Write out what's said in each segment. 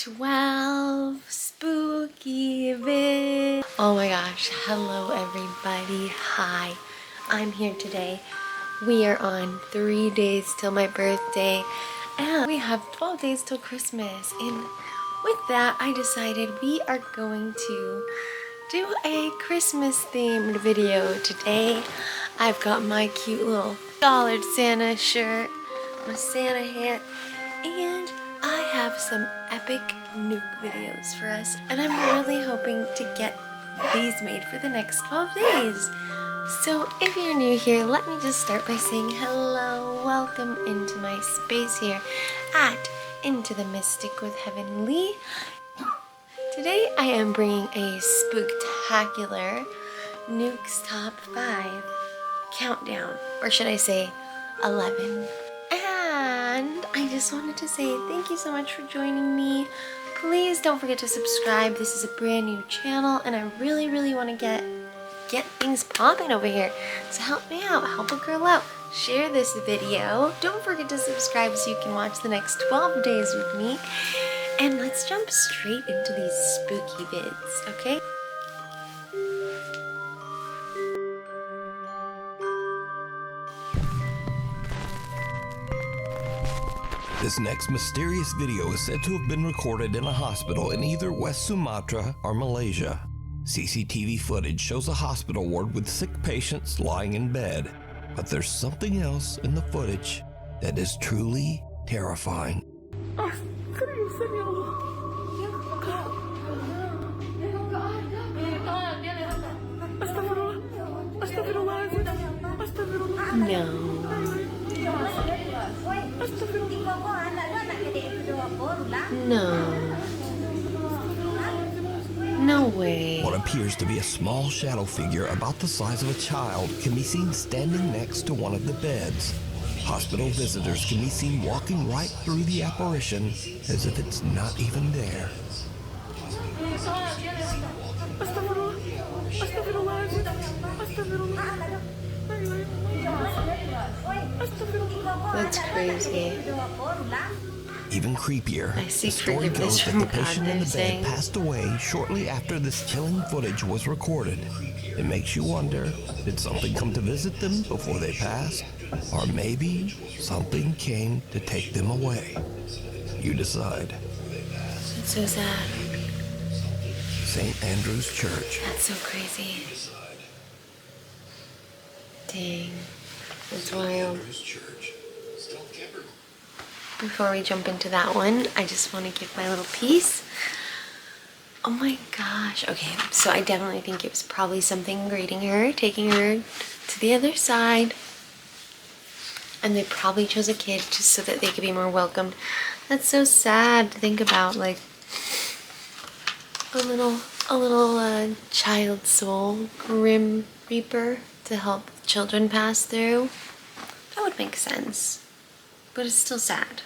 12 spooky vids. Oh my gosh, hello everybody. Hi, I'm here today. We are on 3 days till my birthday and we have 12 days till Christmas. And with that, I decided we are going to do a Christmas themed video today. I've got my cute little collared Santa shirt, my Santa hat, and I have some epic nuke videos for us, and I'm really hoping to get these made for the next 12 days. So if you're new here, let me just start by saying hello, welcome into my space here at Into the Mystic with Heavenly. Today I am bringing a spooktacular Nuke's Top 5 countdown, or should I say 11. And I just wanted to say thank you so much for joining me. Please don't forget to subscribe. This is a brand new channel and I really want to get things popping over here. So help me out, help a girl out. Share this video. Don't forget to subscribe so you can watch the next 12 days with me. And let's jump straight into these spooky vids, okay? This next mysterious video is said to have been recorded in a hospital in either West Sumatra or Malaysia. CCTV footage shows a hospital ward with sick patients lying in bed. But there's something else in the footage that is truly terrifying. No. No. No way. What appears to be a small shadow figure about the size of a child can be seen standing next to one of the beds. Hospital visitors can be seen walking right through the apparition as if it's not even there. That's crazy. Even creepier, I see the story goes that from the patient in the saying bed passed away shortly after this chilling footage was recorded. It makes you wonder, did something come to visit them before they passed? Or maybe something came to take them away. You decide. That's so sad. St. Andrew's Church. That's so crazy. Dang. That's wild. Before we jump into that one, I just want to give my little piece. Oh my gosh. Okay, so I definitely think it was probably something greeting her, taking her to the other side. And they probably chose a kid just so that they could be more welcomed. That's so sad to think about, like a little child soul, grim reaper to help children pass through. That would make sense, but it's still sad.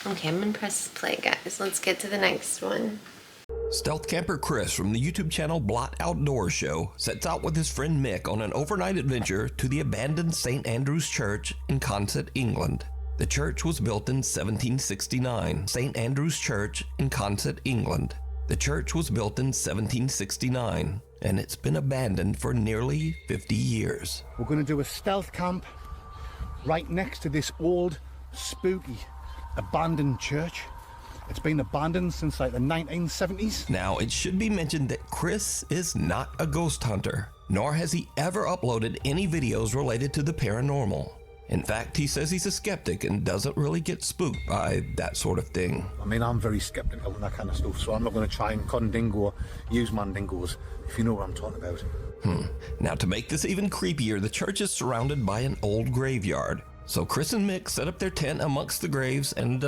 Okay, I'm gonna press play, guys. Let's get to the next one. Stealth camper Chris from the YouTube channel Blot Outdoors Show sets out with his friend Mick on an overnight adventure to the abandoned St. Andrew's Church in Consett, England. The church was built in 1769. St. Andrew's Church in Consett, England. The church was built in 1769, and it's been abandoned for nearly 50 years. We're going to do a stealth camp right next to this old, spooky, abandoned church. It's been abandoned since like the 1970s. Now, it should be mentioned that Chris is not a ghost hunter, nor has he ever uploaded any videos related to the paranormal. In fact, he says he's a skeptic and doesn't really get spooked by that sort of thing. I mean, I'm very skeptical and that kind of stuff, so I'm not going to try and condingo or use mandingos, if you know what I'm talking about. Now, to make this even creepier, the church is surrounded by an old graveyard. So Chris and Mick set up their tent amongst the graves and,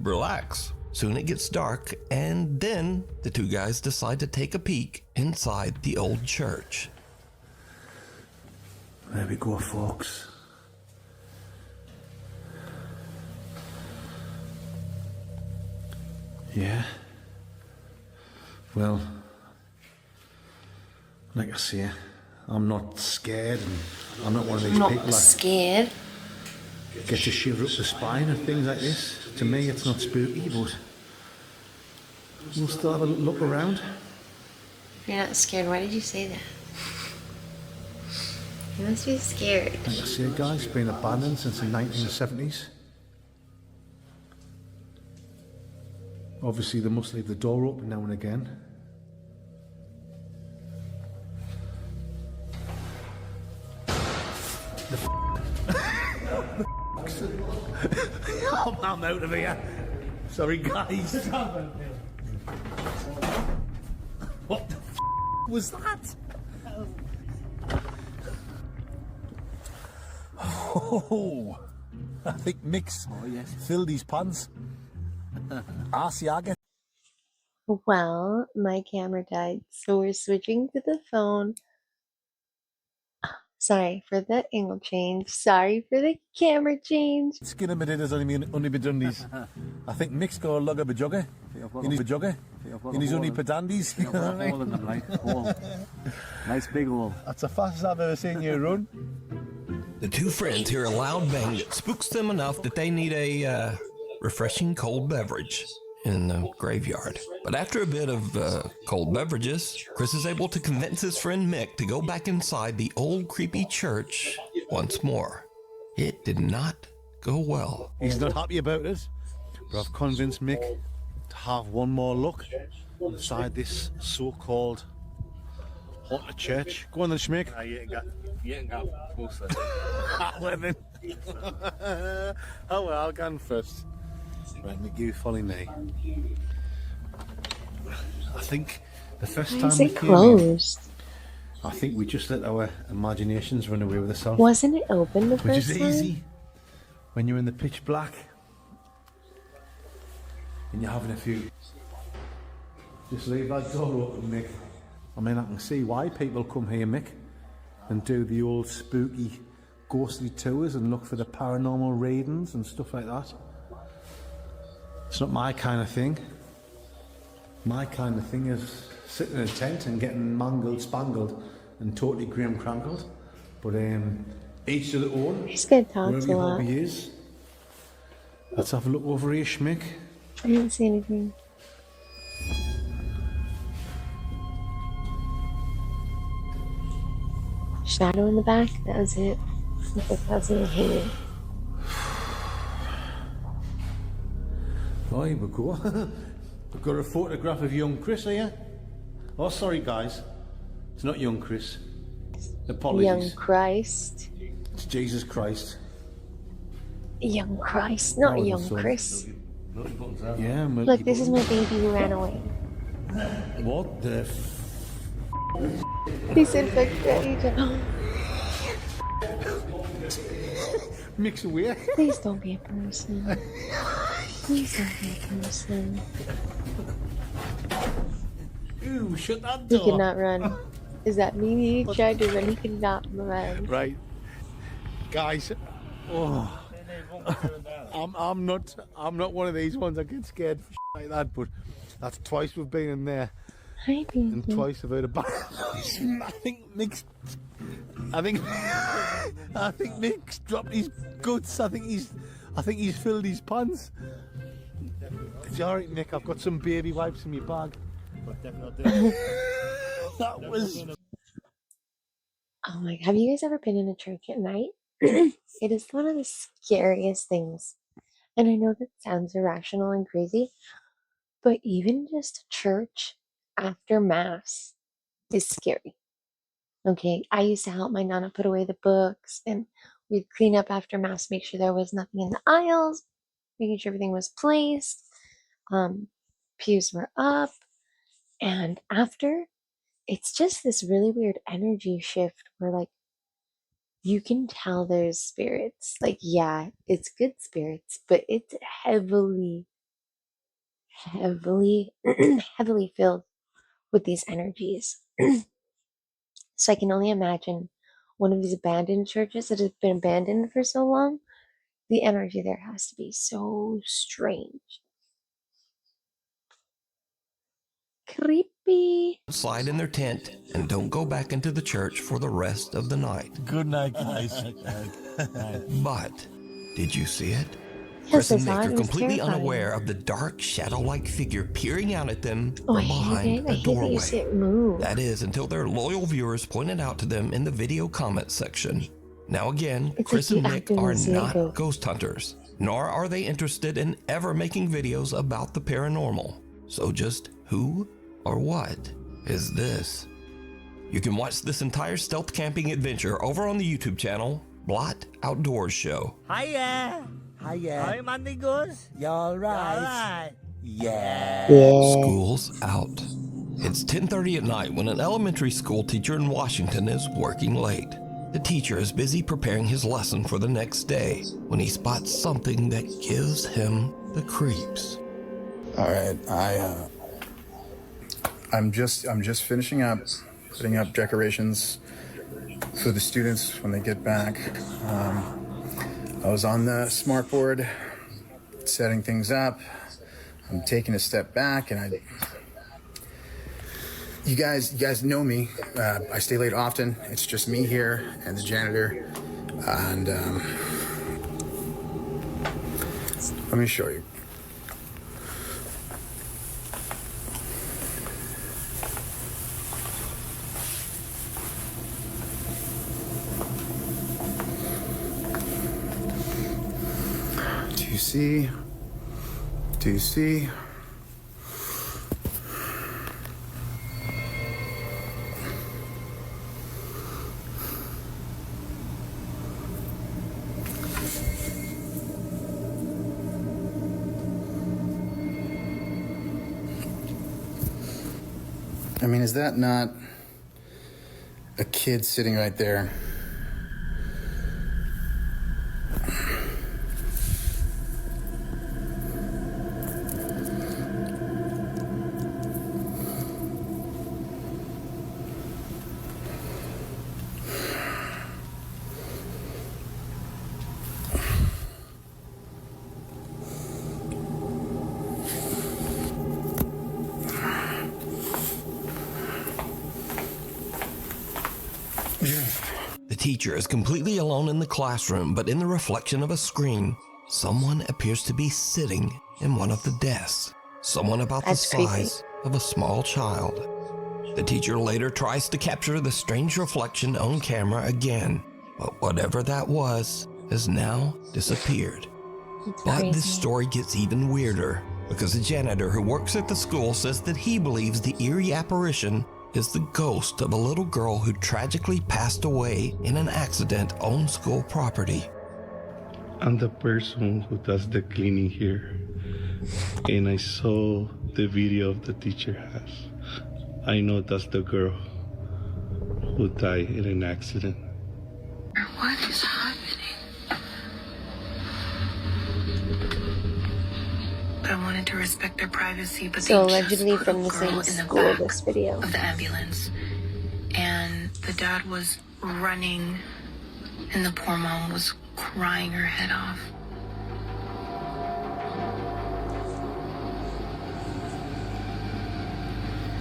relax. Soon it gets dark, and then the two guys decide to take a peek inside the old church. There we go, folks. Yeah. Well, like I say, I'm not scared, and I'm not one of these people that Scared. gets a shiver up the spine and things like this. To me, it's not spooky, but We'll still have a look around. If you're not scared, why did you say that? You must be scared. Like I say, guys, it's been abandoned since the 1970s. Obviously, they must leave the door open now and again. I'm out of here. Sorry, guys. What the was that? Oh, I think Mick's filled his pants. Asiaga. Well, my camera died, so we're switching to the phone. Sorry for the angle change. Sorry for the camera change. Skin of has only been done these. I think Mick's got a lug of a jugger. In his jugger. In his only pedandies. You know what I mean? Nice big hole. That's the fastest I've ever seen you run. The two friends hear a loud bang that spooks them enough that they need a refreshing cold beverage in the graveyard. But after a bit of cold beverages, Chris is able to convince his friend Mick to go back inside the old creepy church once more. It did not go well. He's not happy about it, but I've convinced Mick to have one more look inside this so-called haunted church. Go on then, Schmick. You ain't got closer. Well then. Oh well, I'll go on first. Right, Mick, you follow me. I think the first Why time is we it came in, closed? I think we just let our imaginations run away with ourselves. Wasn't it open the Which first is time? easy when you're in the pitch black and you're having a few. Just leave that door open, Mick. I mean, I can see why people come here, Mick, and do the old spooky, ghostly tours and look for the paranormal readings and stuff like that. It's not my kind of thing. My kind of thing is sitting in a tent and getting mangled, spangled, and totally grim crankled. But each to their own. He's good talks Wherever a your lot. hobby is. Let's have a look over here, Schmick. I didn't see anything. Shadow in the back, that was it. That's what I hated. Oh, here we go. We've got a photograph of young Chris here. Oh, sorry, guys. It's not young Chris. Apologies. Young Christ. It's Jesus Christ. Young Christ, not Oh, young son. Chris. Yeah, Look, this is my baby who ran away. What the He said, fuck that. He just, mix away? please don't be a person. Please don't be a person. Ooh, shut that He door. could not run. Is that mean? He tried to run, he could not run. Right. Guys, oh. I'm not one of these ones that get scared for like that, but that's twice we've been in there. Hi, baby. And twice I've heard about I think Mick's dropped his guts. I think he's filled his pants. It's alright, Mick, I've got some baby wipes in my bag. That was Oh my, have you guys ever been in a church at night? It is one of the scariest things. And I know that sounds irrational and crazy, but even just church after mass is scary. Okay, I used to help my nana put away the books, and we'd clean up after mass, make sure there was nothing in the aisles, making sure everything was placed. Pews were up, and after, it's just this really weird energy shift where, like, you can tell there's spirits. Like, yeah, it's good spirits, but it's heavily, heavily filled with these energies. So I can only imagine one of these abandoned churches that has been abandoned for so long. The energy there has to be so strange. Creepy. Slide in their tent and don't go back into the church for the rest of the night. good night, guys. But did you see it? Chris and I Nick thought are it was completely terrifying. unaware of the dark, shadow-like figure peering out at them Oh, from I hate behind it. I a hate that you see doorway. it move. That is, until their loyal viewers point it out to them in the video comment section. Now again, It's Chris like and you Nick actively are see it not go. ghost hunters, nor are they interested in ever making videos about the paranormal. So just who or what is this? You can watch this entire stealth camping adventure over on the YouTube channel, Blot Outdoors Show. Hiya! Hiya. Hi, Monday goes. You alright? Alright. Yeah. School's out. It's 10:30 at night when an elementary school teacher in Washington is working late. The teacher is busy preparing his lesson for the next day when he spots something that gives him the creeps. All right, I'm just finishing up putting up decorations for the students when they get back. I was on the smart board setting things up. I'm taking a step back, and you guys know me. I stay late often. It's just me here and the janitor, and let me show you. Do you see? Do you see? I mean, is that not a kid sitting right there? The teacher is completely alone in the classroom, but in the reflection of a screen, someone appears to be sitting in one of the desks. Someone about That's the size of a small child. The teacher later tries to capture the strange reflection on camera again, but whatever that was has now disappeared. It's But crazy. this story gets even weirder because a janitor who works at the school says that he believes the eerie apparition is the ghost of a little girl who tragically passed away in an accident on school property. I'm the person who does the cleaning here, and I saw the video of the teacher has. I know that's the girl who died in an accident. What is happening? But I wanted to respect their privacy, but So they just allegedly put from a the girl same in the school, back this video. of the ambulance, and the dad was running, and the poor mom was crying her head off.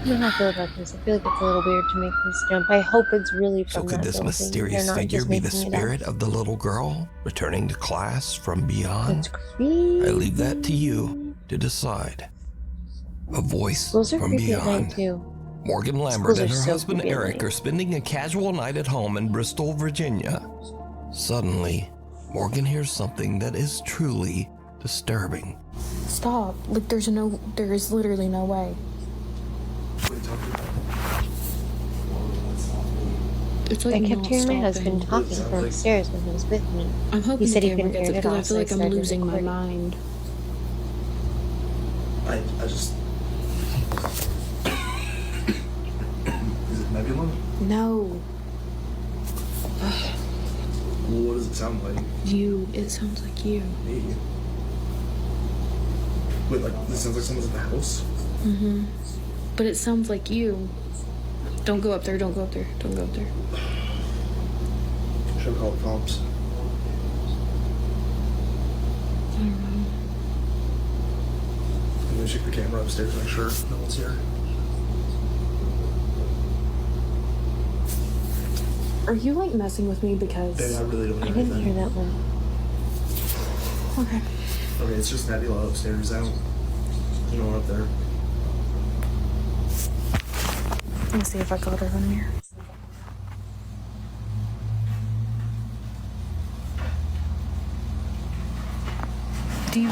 I don't know how I feel about this. I feel like it's a little weird to make this jump. I hope it's really from So could that this building. mysterious They're not figure just be the making it up. spirit of the little girl returning to class from beyond? That's creepy. I leave that to you to decide. A voice Schools are from creepy at night beyond. too. Morgan Lambert Schools and are her so husband creepy at Eric night. are spending a casual night at home in Bristol, Virginia. Suddenly, Morgan hears something that is truly disturbing. Stop. Like, there is literally no way. It's like I kept not hearing my stopping. husband talking from upstairs when he was with me. I'm hoping He said the he camera couldn't gets turn it it because I off, feel so like I'm started losing my recording. mind. I just. Is it nebula? No. What does it sound like? You. It sounds like you. Me. Wait, like this sounds like someone's in the house? Mm-hmm. But it sounds like you. Don't go up there. Don't go up there. Don't go up there. Should I call the cops? I don't know. I'm gonna check the camera upstairs to make sure no one's here. Are you like messing with me because? Baby, I really don't I hear didn't anything. hear that one. Okay. Okay, it's just Nebula upstairs. There's no one up there. Let me see if I got her in here. Do you...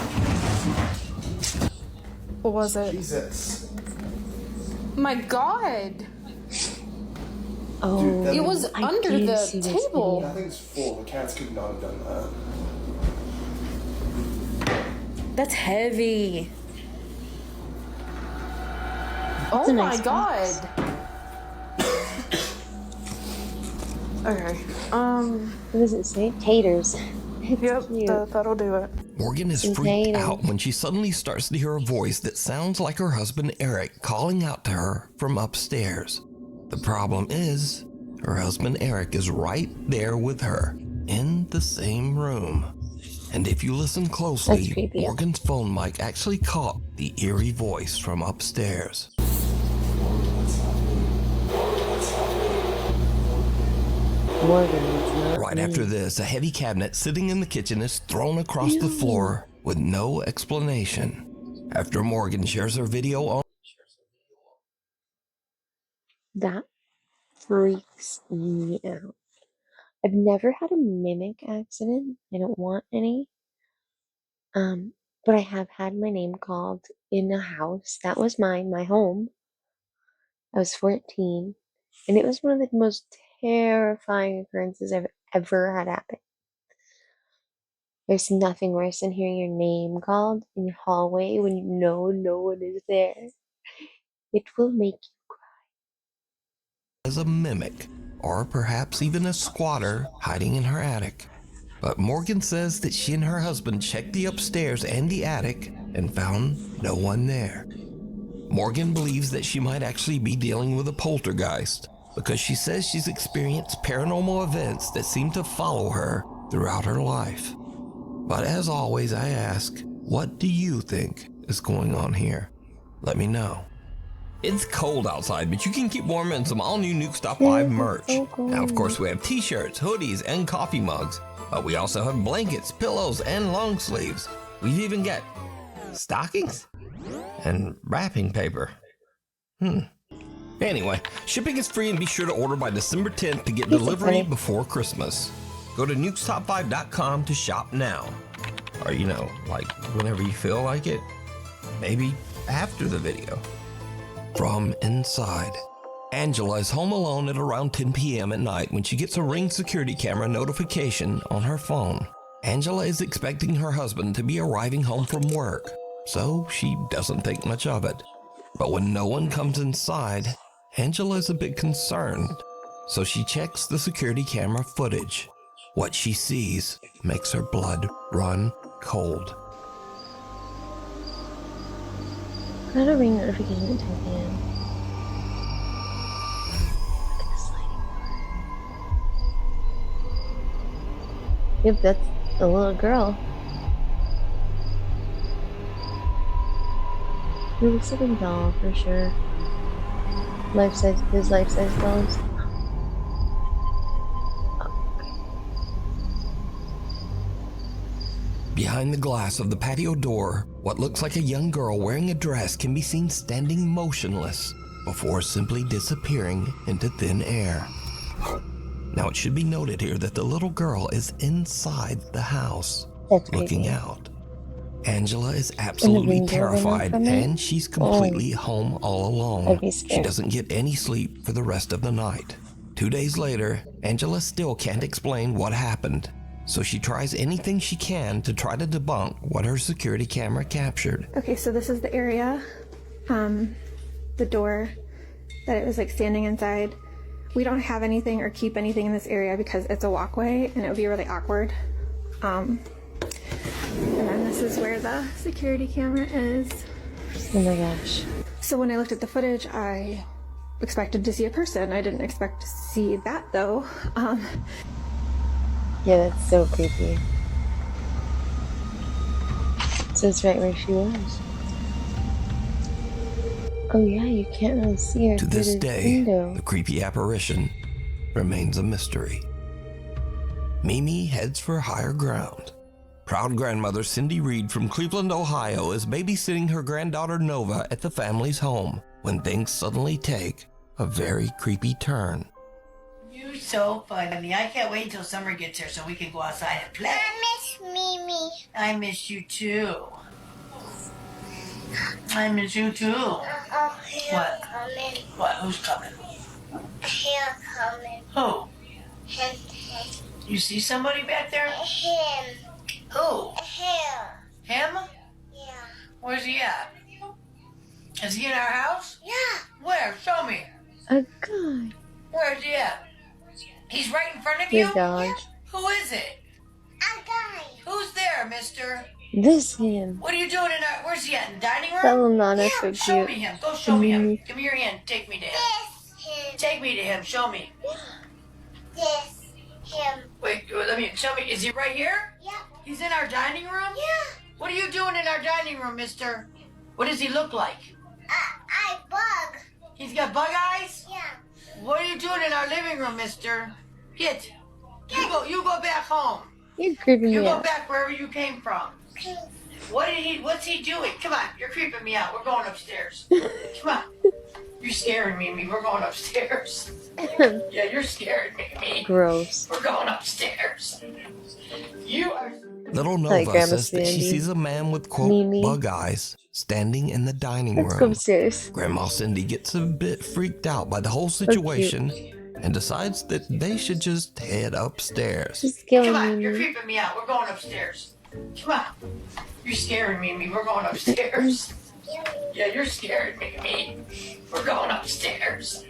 What was it? Jesus. My God! Oh, Dude, It was I under did the see this table. That thing's full. The cats could not have done that. That's heavy. That's Oh a my nice box. God. Okay. What does it say? Taters. It's Yep, cute. that'll do it. Morgan is Some freaked taters. out when she suddenly starts to hear a voice that sounds like her husband Eric calling out to her from upstairs. The problem is, her husband Eric is right there with her, in the same room. And if you listen That's closely, creepy. Morgan's phone mic actually caught the eerie voice from upstairs. Morgan, it's not Right me. after this, a heavy cabinet sitting in the kitchen is thrown across the floor with no explanation. After Morgan shares her video on That freaks me out. I've never had a mimic accident. I don't want any. But I have had my name called in a house that was mine, my home. I was 14, and it was one of the most terrifying occurrences I've ever had happen. There's nothing worse than hearing your name called in your hallway when you know no one is there. It will make you as a mimic, or perhaps even a squatter hiding in her attic. But Morgan says that she and her husband checked the upstairs and the attic and found no one there. Morgan believes that she might actually be dealing with a poltergeist because she says she's experienced paranormal events that seem to follow her throughout her life. But as always, I ask, what do you think is going on here? Let me know. It's cold outside, but you can keep warm in some all-new Nuke Stop Live merch. Now, of course, we have t-shirts, hoodies, and coffee mugs, but we also have blankets, pillows, and long sleeves. We've even got stockings and wrapping paper. Anyway, shipping is free, and be sure to order by December 10th to get delivery before Christmas. Go to nukestop5.com to shop now. Or, you know, like whenever you feel like it. Maybe after the video. From inside, Angela is home alone at around 10 p.m. at night when she gets a Ring security camera notification on her phone. Angela is expecting her husband to be arriving home from work, so she doesn't think much of it. But when no one comes inside, Angela is a bit concerned, so she checks the security camera footage. What she sees makes her blood run cold. Got a Ring notification at 10 p.m. Look at the sliding door. Yep, that's a little girl. It looks like a doll for sure. Life-size, his life-size dolls. Behind the glass of the patio door, what looks like a young girl wearing a dress can be seen standing motionless before simply disappearing into thin air. Now, it should be noted here that the little girl is inside the house, looking out. Angela is absolutely terrified, and she's completely home all alone. She doesn't get any sleep for the rest of the night. 2 days later, Angela still can't explain what happened, so she tries anything she can to try to debunk what her security camera captured. Okay, so this is the area, the door that it was like standing inside. We don't have anything or keep anything in this area because it's a walkway and it would be really awkward. And then this is where the security camera is. Oh my gosh. So when I looked at the footage, I expected to see a person. I didn't expect to see that though. Yeah, that's so creepy. So it's right where she was. Oh yeah, you can't really see her To through this this day, window. the creepy apparition remains a mystery. Mimi heads for higher ground Proud grandmother Cindy Reed from Cleveland, Ohio is babysitting her granddaughter Nova at the family's home when things suddenly take a very creepy turn. You're so funny. I can't wait until summer gets here so we can go outside and play. I miss Mimi. I miss you too. I miss you too. What? Coming. What? Who's coming? Here coming. Who? Him. You see somebody back there? Him. Who? Here. Him? Yeah. Where's he at? Is he in our house? Yeah. Where? Show me. A guy. Where's he at? He's right in front of Your you? dog. Who is it? A guy. Who's there, mister? This him. What are you doing in our... Where's he at? In the dining room? That little nana so Show me cute. him. Go show me him. Give me your hand. Take me to him. This him. Take me to him. Show me. This him. Wait, let me... Show me. Is he right here? Yeah. He's in our dining room? Yeah. What are you doing in our dining room, mister? What does he look like? I bug. He's got bug eyes? Yeah. What are you doing in our living room, mister? Get. You go back home. You're creeping You me go out. back wherever you came from. What's he doing? Come on, you're creeping me out. We're going upstairs. Come on. You're scaring me. We're going upstairs. Yeah, you're scaring me. Gross. We're going upstairs. You are... Little Hi, Nova Grandma says that she Sandy. sees a man with, quote, Mimi. bug eyes standing in the dining Let's go room. upstairs. Grandma Cindy gets a bit freaked out by the whole situation and decides that they should just head upstairs. She's killing Come on, you're me. creeping me out. We're going upstairs. Come on. You're scaring me. We're going upstairs. Yeah, you're scaring me. We're going upstairs.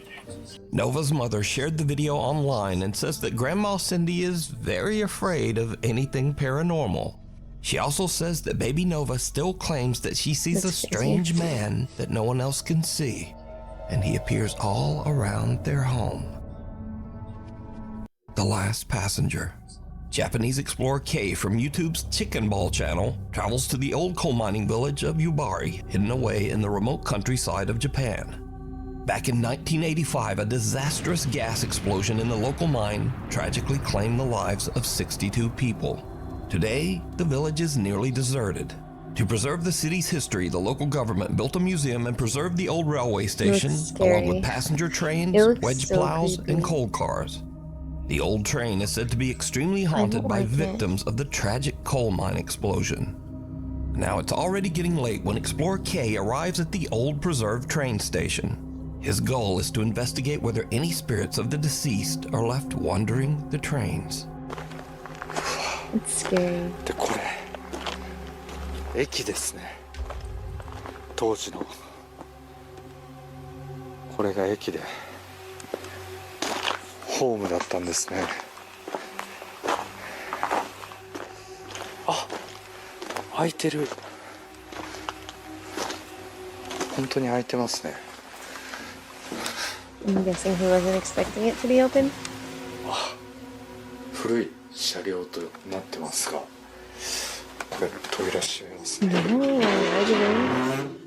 Nova's mother shared the video online and says that Grandma Cindy is very afraid of anything paranormal. She also says that baby Nova still claims that she sees That's a strange man that no one else can see, and he appears all around their home. The Last Passenger. Japanese explorer Kei from YouTube's Chicken Ball channel travels to the old coal mining village of Yubari, hidden away in the remote countryside of Japan. Back in 1985, a disastrous gas explosion in the local mine tragically claimed the lives of 62 people. Today, the village is nearly deserted. To preserve the city's history, the local government built a museum and preserved the old railway station, along with passenger trains, It looks wedge so plows, creepy. and coal cars. The old train is said to be extremely haunted by like it. victims of the tragic coal mine explosion. Now it's already getting late when Explorer K arrives at the old preserved train station. His goal is to investigate whether any spirits of the deceased are left wandering the trains. It's scary. でこれ駅ですね。当時のこれが駅でホームだったんですね。あ、開いてる。本当に開いてますね。 I'm guessing he wasn't expecting it to be open. 古い車両となってますが、これ扉閉めますね。 No, I didn't.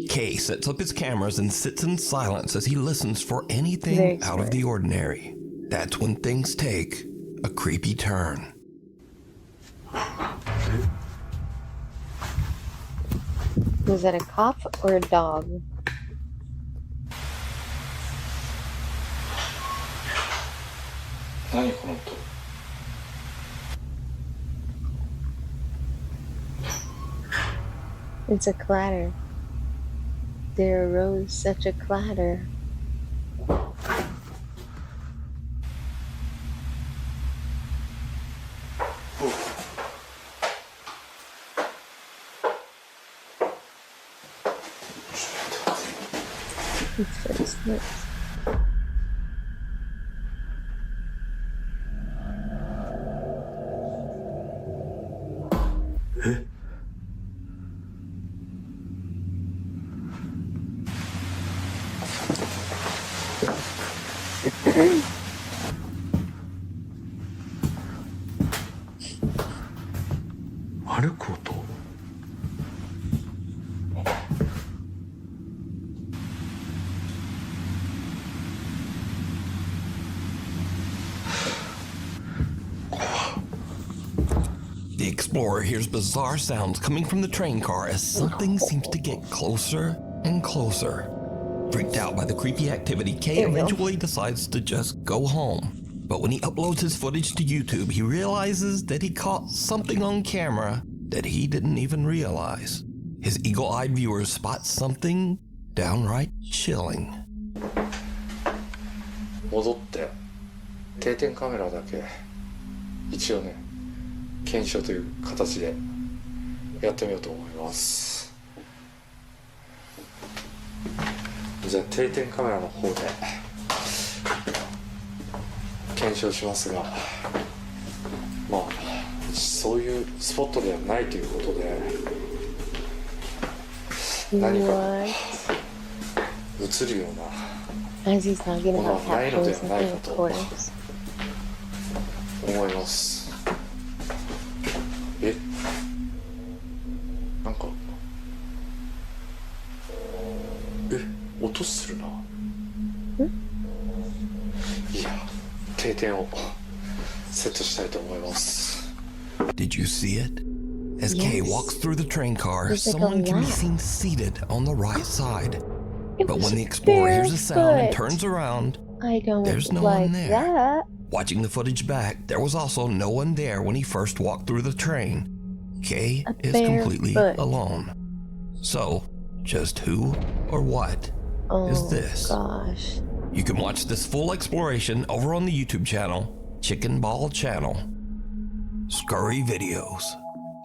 Kay sets up his cameras and sits in silence as he listens for anything Very out of the ordinary. That's when things take a creepy turn. Was that a cop or a dog? It's a clatter. There arose such a clatter. It's footsteps. explorer hears bizarre sounds coming from the train car as something seems to get closer and closer. Freaked out by the creepy activity, Kay eventually decides to just go home. But when he uploads his footage to YouTube, he realizes that he caught something on camera that he didn't even realize. His eagle-eyed viewers spot something downright chilling. 戻って定点カメラだけ一応ね検証という形でやってみようと思います。じゃあ定点カメラの方で検証しますが、まあそういうスポットではないということで何か映るような As he's talking about capitals and importance. 思います。なんか音するな。いや、定点をセットしたいと思います。 Did you see it? As Kay walks through the train car, someone can be seen seated on the right side. But when the explorer hears a sound and turns around, there's no one there. Watching the footage back, there was also no one there when he first walked through the train. Kay is completely alone. So, just who or what is this? Gosh. You can watch this full exploration over on the YouTube channel, Chicken Ball Channel. Scurry videos.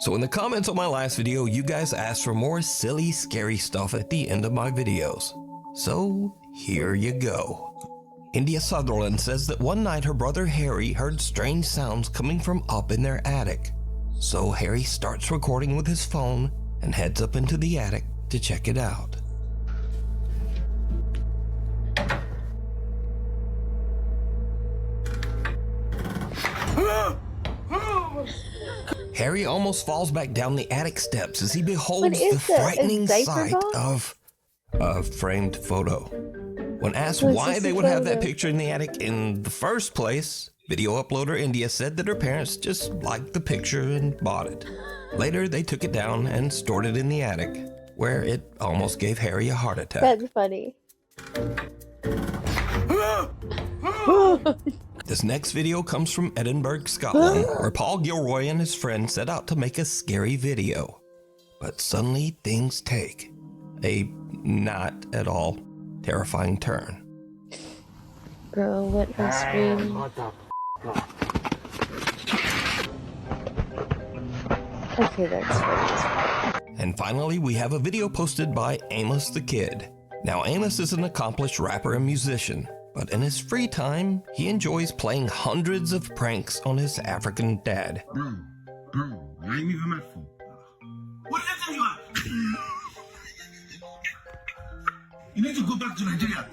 So in the comments on my last video, you guys asked for more silly, scary stuff at the end of my videos. So here you go. India Sutherland says that one night her brother Harry heard strange sounds coming from up in their attic. So Harry starts recording with his phone and heads up into the attic to check it out. Harry almost falls back down the attic steps as he beholds the frightening sight of a framed photo. When asked why they would have that picture in the attic in the first place, video uploader India said that her parents just liked the picture and bought it. Later, they took it down and stored it in the attic, where it almost gave Harry a heart attack. That's funny. This next video comes from Edinburgh, Scotland, where Paul Gilroy and his friend set out to make a scary video. But suddenly things take a not at all terrifying turn. Bro, what a scream. Okay, that's funny. And finally, we have a video posted by Amos the Kid. Now, Amos is an accomplished rapper and musician, but in his free time, he enjoys playing hundreds of pranks on his African dad. Bro, I ain't even mad for. What is it you are? You need to go back to Nigeria.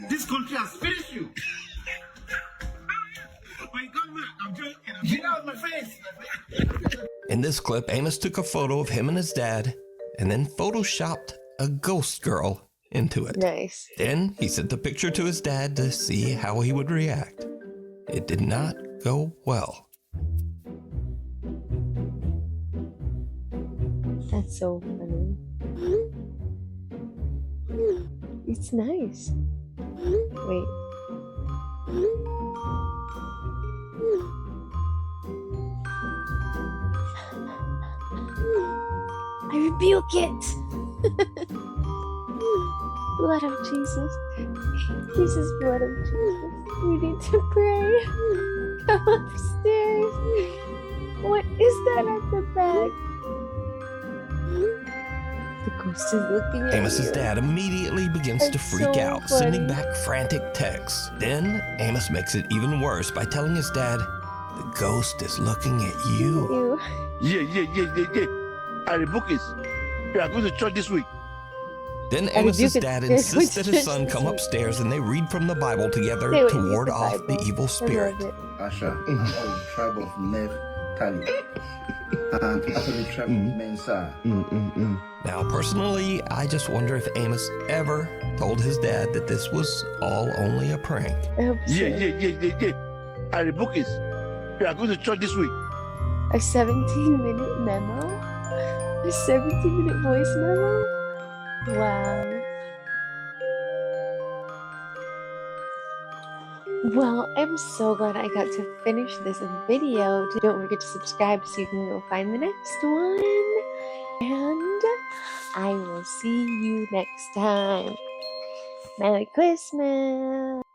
This country has finished you. When you come back, I'm joking. Get out of my face. In this clip, Amos took a photo of him and his dad, and then photoshopped a ghost girl into it. Nice. Then he sent the picture to his dad to see how he would react. It did not go well. That's so funny. It's nice. Wait. I rebuke it! Blood of Jesus. This is blood of Jesus. We need to pray. Come upstairs. What is that at the back? The ghost is looking at Amos's you. dad immediately begins to freak out, sending back frantic texts. Then Amos makes it even worse by telling his dad, the ghost is looking at you. Yeah. I rebuke it. We are going to church this week. Then Amos's dad insists that his son come upstairs and they read from the Bible together to ward off the evil spirit. Asha, I'm of the tribe of Naphtali, and after the tribe of Mensa. Now, personally, I just wonder if Amos ever told his dad that this was all only a prank. Yeah. I rebuke it. We are going to church this week. A 17-minute memo? A 17-minute voice memo? Wow. Well, I'm so glad I got to finish this video. Don't forget to subscribe so you can go find the next one. And I will see you next time. Merry Christmas!